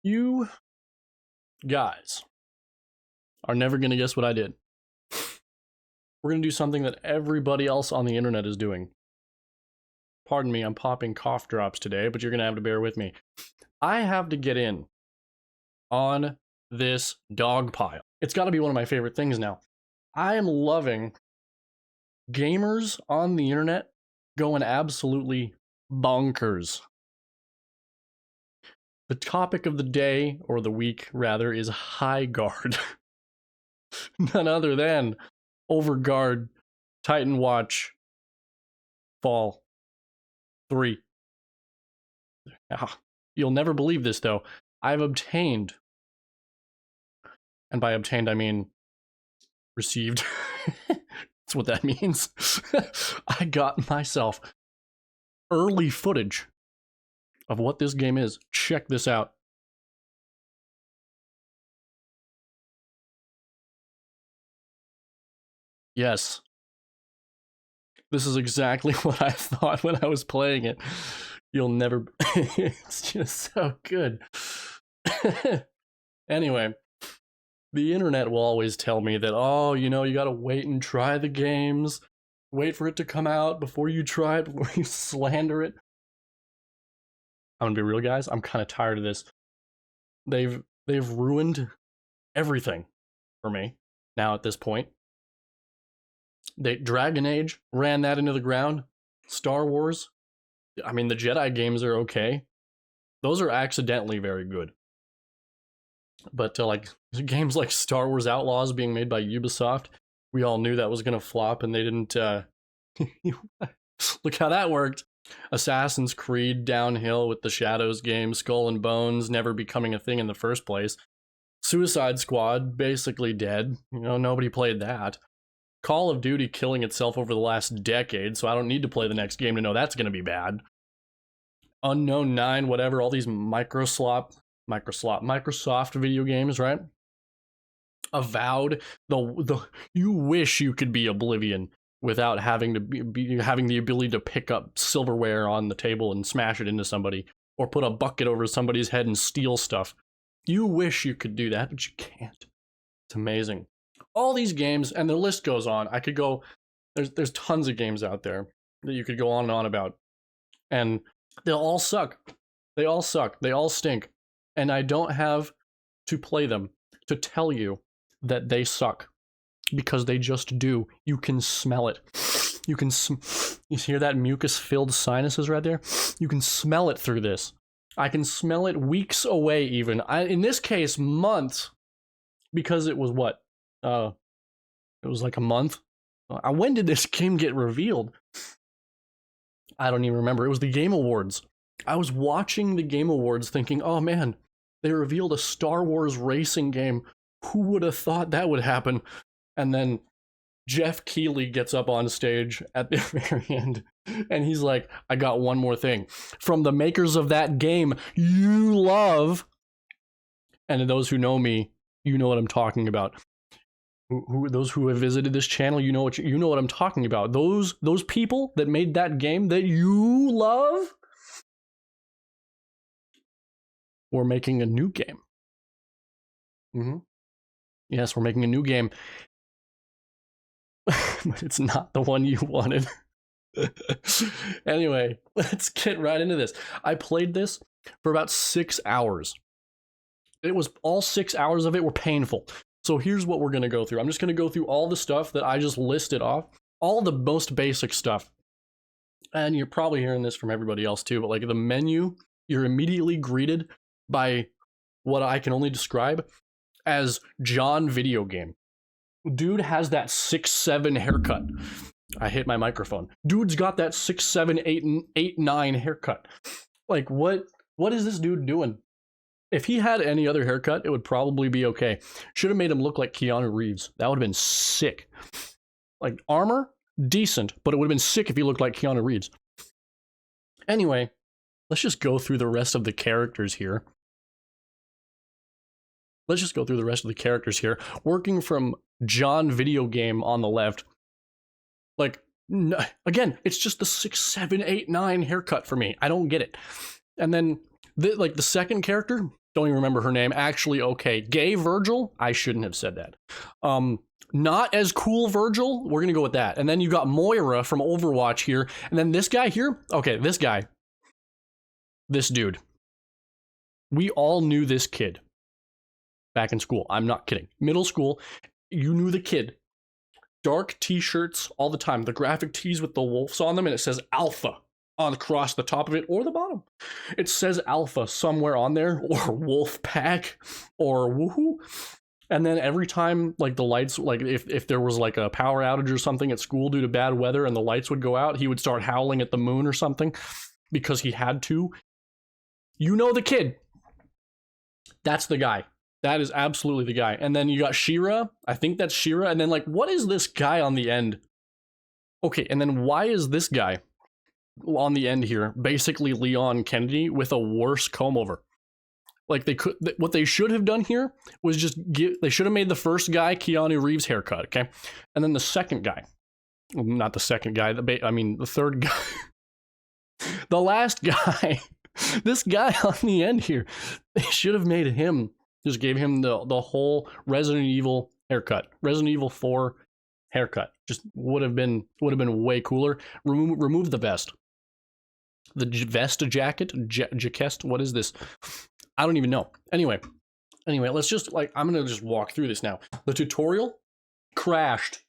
You guys are never going to guess what I did. We're going to do something that everybody else on the internet is doing. Pardon me, I'm popping cough drops today, but you're going to have to bear with me. I have to get in on this dog pile. It's got to be one of my favorite things now. I am loving gamers on the internet going absolutely bonkers. The topic of the day, or the week rather, is Highguard. None other than Overguard Titan Watch Fall 3. You'll never believe this though. I've obtained, and by obtained I mean received. That's what that means. I got myself early footage of what this game is. Check this out. Yes. This is exactly what I thought when I was playing it. You'll never... It's just so good. Anyway, the internet will always tell me that, oh, you know, you gotta wait and try the games. Wait for it to come out before you try it, before you slander it. I'm gonna be real, guys. I'm kind of tired of this. They've ruined everything for me now at this point. Dragon Age ran that into the ground. Star Wars, I mean, the Jedi games are okay. Those are accidentally very good. But like games like Star Wars Outlaws being made by Ubisoft, we all knew that was gonna flop, and they didn't. Look how that worked. Assassin's Creed downhill with the Shadows game, Skull and Bones never becoming a thing in the first place. Suicide Squad basically dead. You know, nobody played that. Call of Duty killing itself over the last decade, so I don't need to play the next game to know that's going to be bad. Unknown 9, whatever, all these Microsoft video games, right? Avowed, you wish you could be Oblivion without having to having the ability to pick up silverware on the table and smash it into somebody, or put a bucket over somebody's head and steal stuff. You wish you could do that, but you can't. It's amazing. All these games, and the list goes on. I could go, there's tons of games out there that you could go on and on about. And they'll all suck. They all suck. They all stink. And I don't have to play them to tell you that they suck. Because they just do. You can smell it. You can you hear that mucus-filled sinuses right there? You can smell it through this. I can smell it weeks away even. In this case, months. Because it was what? It was like a month. When did this game get revealed? I don't even remember. It was the Game Awards. I was watching the Game Awards thinking, oh man, they revealed a Star Wars racing game. Who would have thought that would happen? And then Jeff Keighley gets up on stage at the very end, and he's like, I got one more thing. From the makers of that game you love, and those who know me, you know what I'm talking about. Those who have visited this channel, you know what I'm talking about. Those people that made that game that you love, we're making a new game. Yes, we're making a new game. But it's not the one you wanted. Anyway, let's get right into this. I played this for about 6 hours. It was all 6 hours of it were painful. So here's what we're going to go through. I'm just going to go through all the stuff that I just listed off. All the most basic stuff. And you're probably hearing this from everybody else too, but like the menu, you're immediately greeted by what I can only describe as John Video Game. Dude has that 6'7" haircut. I hit my microphone. Dude's got that 6'7", 8', 9" haircut. Like, what is this dude doing? If he had any other haircut, it would probably be okay. Should have made him look like Keanu Reeves. That would have been sick. Like, armor, decent, but it would have been sick if he looked like Keanu Reeves. Anyway, let's just go through the rest of the characters here. Working from John Video Game on the left. Like, again, it's just the 6'7", 8', 9" haircut for me. I don't get it. And then, the second character, Don't even remember her name. Actually, okay. Gay Virgil? I shouldn't have said that. Not as cool Virgil? We're going to go with that. And then you got Moira from Overwatch here. And then this guy here? Okay, this guy. This dude. We all knew this kid back in school. I'm not kidding. Middle school, you knew the kid. Dark t-shirts all the time. The graphic tees with the wolves on them, and it says Alpha on across the top of it or the bottom. It says Alpha somewhere on there, or Wolf Pack, or Woohoo. And then every time, like, the lights, like, if there was, like, a power outage or something at school due to bad weather and the lights would go out, he would start howling at the moon or something because he had to. You know the kid. That's the guy. That is absolutely the guy. And then you got Shira. I think that's Shira. And then, like, what is this guy on the end? Okay, and then why is this guy on the end here basically Leon Kennedy with a worse comb over? Like, what they should have done here was just they should have made the first guy Keanu Reeves haircut, okay? And then the second guy, well, not the second guy, the third guy, the last guy, this guy on the end here, they should have made him, just gave him the whole Resident Evil haircut, Resident Evil 4 haircut. Just would have been way cooler. Remove the vest. The vest jacket, jaquest, what is this? I don't even know. Anyway, let's just, like, I'm going to just walk through this now. The tutorial crashed.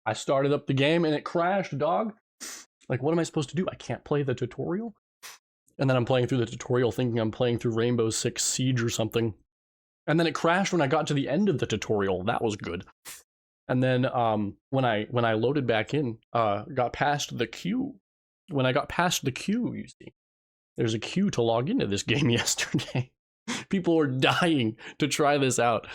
I started up the game and it crashed, dog. Like, what am I supposed to do? I can't play the tutorial? And then I'm playing through the tutorial thinking I'm playing through Rainbow Six Siege or something. And then it crashed when I got to the end of the tutorial. That was good. And then when I loaded back in, got past the queue. When I got past the queue, you see, there's a queue to log into this game yesterday. People were dying to try this out.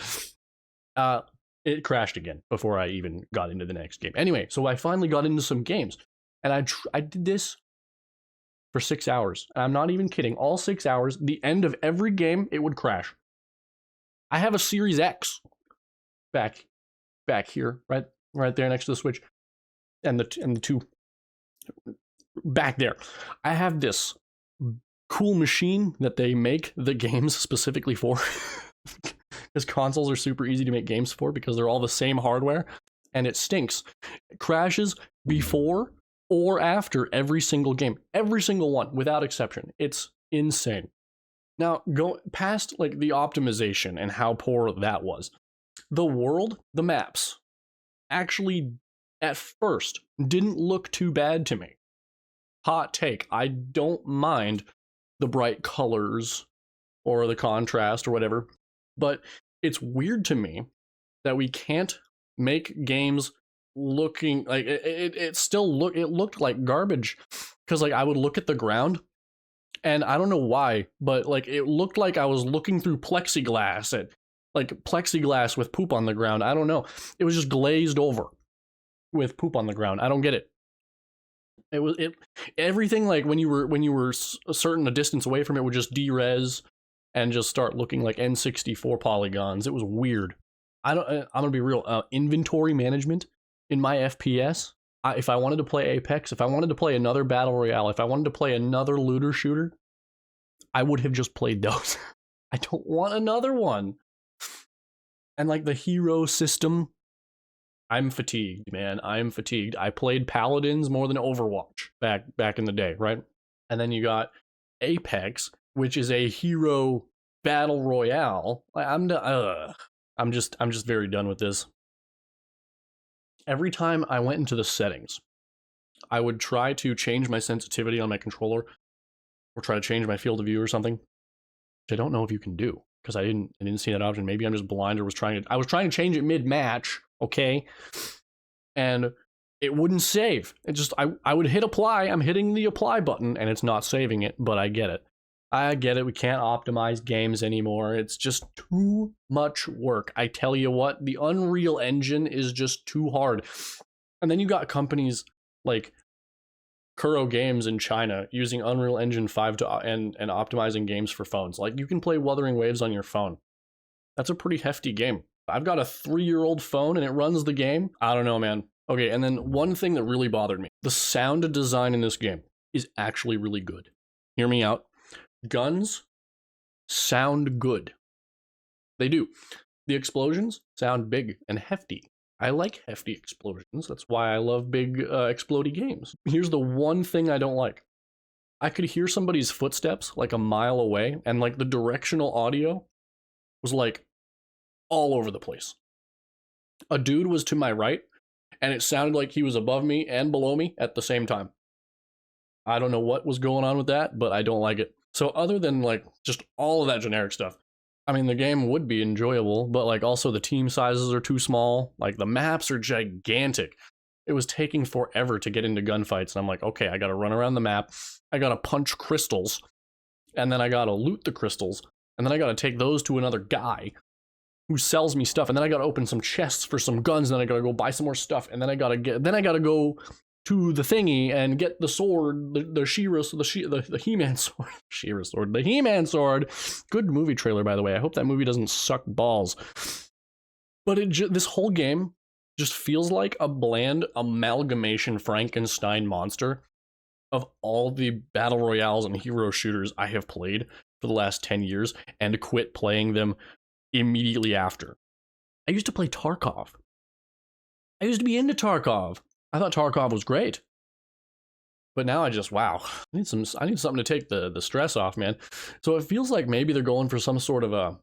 It crashed again before I even got into the next game. Anyway, so I finally got into some games. And I did this for 6 hours. And I'm not even kidding. All 6 hours, the end of every game, it would crash. I have a Series X back here, right there next to the Switch. And the two back there. I have this cool machine that they make the games specifically for. Because consoles are super easy to make games for because they're all the same hardware, and it stinks. It crashes before or after every single game. Every single one, without exception. It's insane. Now, go past, like, the optimization and how poor that was. The world, the maps, actually, at first, didn't look too bad to me. Hot take. I don't mind the bright colors or the contrast or whatever, but it's weird to me that we can't make games looking like it looked like garbage, because, like, I would look at the ground and I don't know why, but, like, it looked like I was looking through plexiglass with poop on the ground. I don't know. It was just glazed over with poop on the ground. I don't get it. Everything, like, when you were a certain distance away from it, would just derez and just start looking like N64 polygons. It was weird. I'm gonna be real. Inventory management in my FPS. If I wanted to play Apex, if I wanted to play another battle royale, if I wanted to play another looter shooter, I would have just played those. I don't want another one. And, like, the hero system, I'm fatigued, man. I'm fatigued. I played Paladins more than Overwatch back in the day, right? And then you got Apex, which is a hero battle royale. I'm just very done with this. Every time I went into the settings, I would try to change my sensitivity on my controller, or try to change my field of view or something, which I don't know if you can do, because I didn't see that option. Maybe I'm just blind, or I was trying to change it mid-match, okay? And it wouldn't save. I would hit apply. I'm hitting the apply button and it's not saving it, but I get it. We can't optimize games anymore. It's just too much work. I tell you what, the Unreal Engine is just too hard. And then you got companies like Kuro Games in China using Unreal Engine 5 and optimizing games for phones. Like, you can play Wuthering Waves on your phone. That's a pretty hefty game. I've got a 3-year-old phone and it runs the game. I don't know, man. Okay, and then one thing that really bothered me. The sound design in this game is actually really good. Hear me out. Guns sound good. They do. The explosions sound big and hefty. I like hefty explosions. That's why I love big explodey games. Here's the one thing I don't like. I could hear somebody's footsteps like a mile away, and like the directional audio was like all over the place. A dude was to my right, and it sounded like he was above me and below me at the same time. I don't know what was going on with that, but I don't like it. So other than like just all of that generic stuff, I mean, the game would be enjoyable, but like also the team sizes are too small. Like the maps are gigantic. It was taking forever to get into gunfights, and I'm like, okay, I gotta run around the map. I gotta punch crystals, and then I gotta loot the crystals, and then I gotta take those to another guy who sells me stuff, and then I gotta open some chests for some guns, and then I gotta go buy some more stuff, and then I gotta go to the thingy and get the sword, the He-Man sword, She-Ra sword, the He-Man sword. Good movie trailer, by the way. I hope that movie doesn't suck balls. But this whole game just feels like a bland amalgamation Frankenstein monster of all the battle royales and hero shooters I have played for the last 10 years and quit playing them immediately after. I used to play Tarkov. I used to be into Tarkov. I thought Tarkov was great. But now I just, wow, I need something to take the stress off, man. So it feels like maybe they're going for some sort of a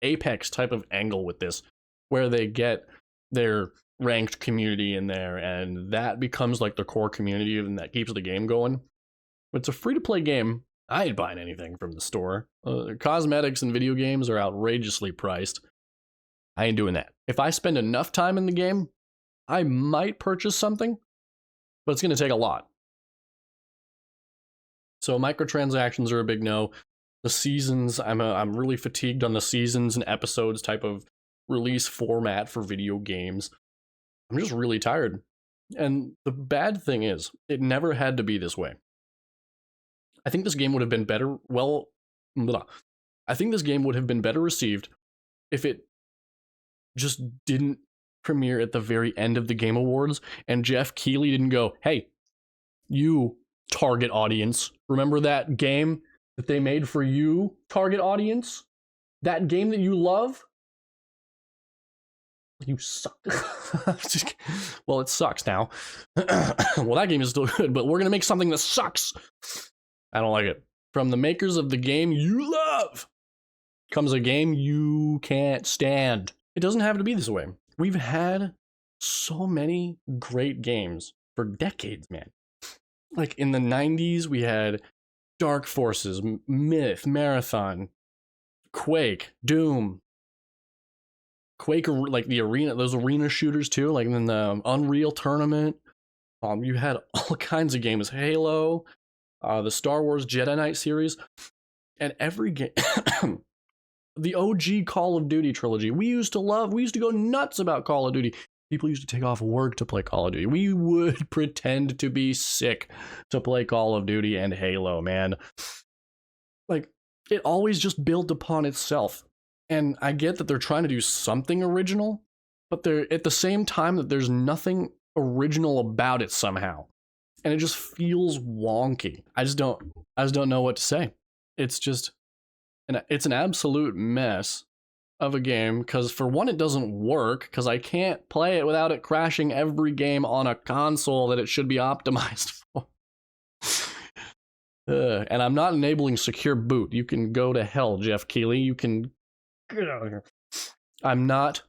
Apex type of angle with this, where they get their ranked community in there, and that becomes like the core community, and that keeps the game going. But it's a free-to-play game. I ain't buying anything from the store. Cosmetics and video games are outrageously priced. I ain't doing that. If I spend enough time in the game, I might purchase something, but it's going to take a lot. So microtransactions are a big no. The seasons, I'm really fatigued on the seasons and episodes type of release format for video games. I'm just really tired. And the bad thing is, it never had to be this way. I think this game would have been better, I think this game would have been better received if it just didn't premiere at the very end of the Game Awards, and Jeff Keighley didn't go, hey, you target audience, remember that game that they made for you, target audience? That game that you love? You suck. Well, it sucks now. Well, that game is still good, but we're going to make something that sucks. I don't like it. From the makers of the game you love comes a game you can't stand. It doesn't have to be this way. We've had so many great games for decades, man. Like in the 90s, we had Dark Forces, Myth, Marathon, Quake, Doom. Quake, like the arena, those arena shooters too, like in the Unreal Tournament. You had all kinds of games, Halo, the Star Wars Jedi Knight series, and every game, the OG Call of Duty trilogy. We used to go nuts about Call of Duty. People used to take off work to play Call of Duty. We would pretend to be sick to play Call of Duty and Halo, man. Like, it always just built upon itself. And I get that they're trying to do something original, but they're at the same time that there's nothing original about it somehow. And it just feels wonky. I just don't know what to say. It's just it's an absolute mess of a game, because for one, it doesn't work, because I can't play it without it crashing every game on a console that it should be optimized for. And I'm not enabling secure boot. You can go to hell, Jeff Keighley. You can get out of here. I'm not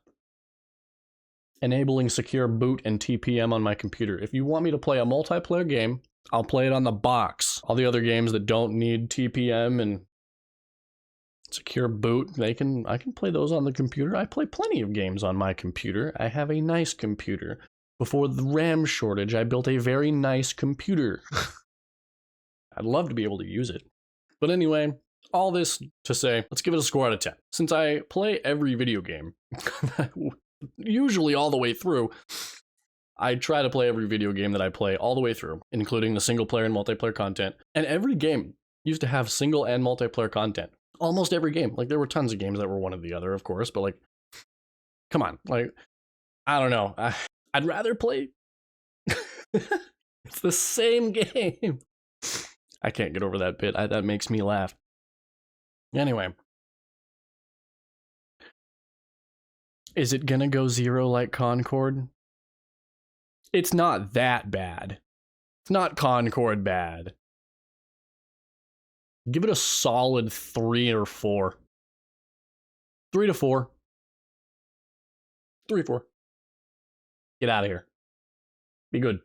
enabling secure boot and TPM on my computer. If you want me to play a multiplayer game, I'll play it on the box. All the other games that don't need TPM and secure boot, I can play those on the computer. I play plenty of games on my computer. I have a nice computer. Before the RAM shortage, I built a very nice computer. I'd love to be able to use it. But anyway, all this to say, let's give it a score out of 10. Since I play every video game, usually all the way through, I try to play every video game that I play all the way through, including the single player and multiplayer content. And every game used to have single and multiplayer content. Almost every game. Like, there were tons of games that were one or the other, of course, but like, come on. Like, I don't know. I'd rather play. It's the same game. I can't get over that bit. That makes me laugh. Anyway, Is it gonna go 0 like Concord? It's not that bad. It's not Concord bad. Give it a solid 3 or 4. 3 to 4. 3 or 4. Get out of here. Be good.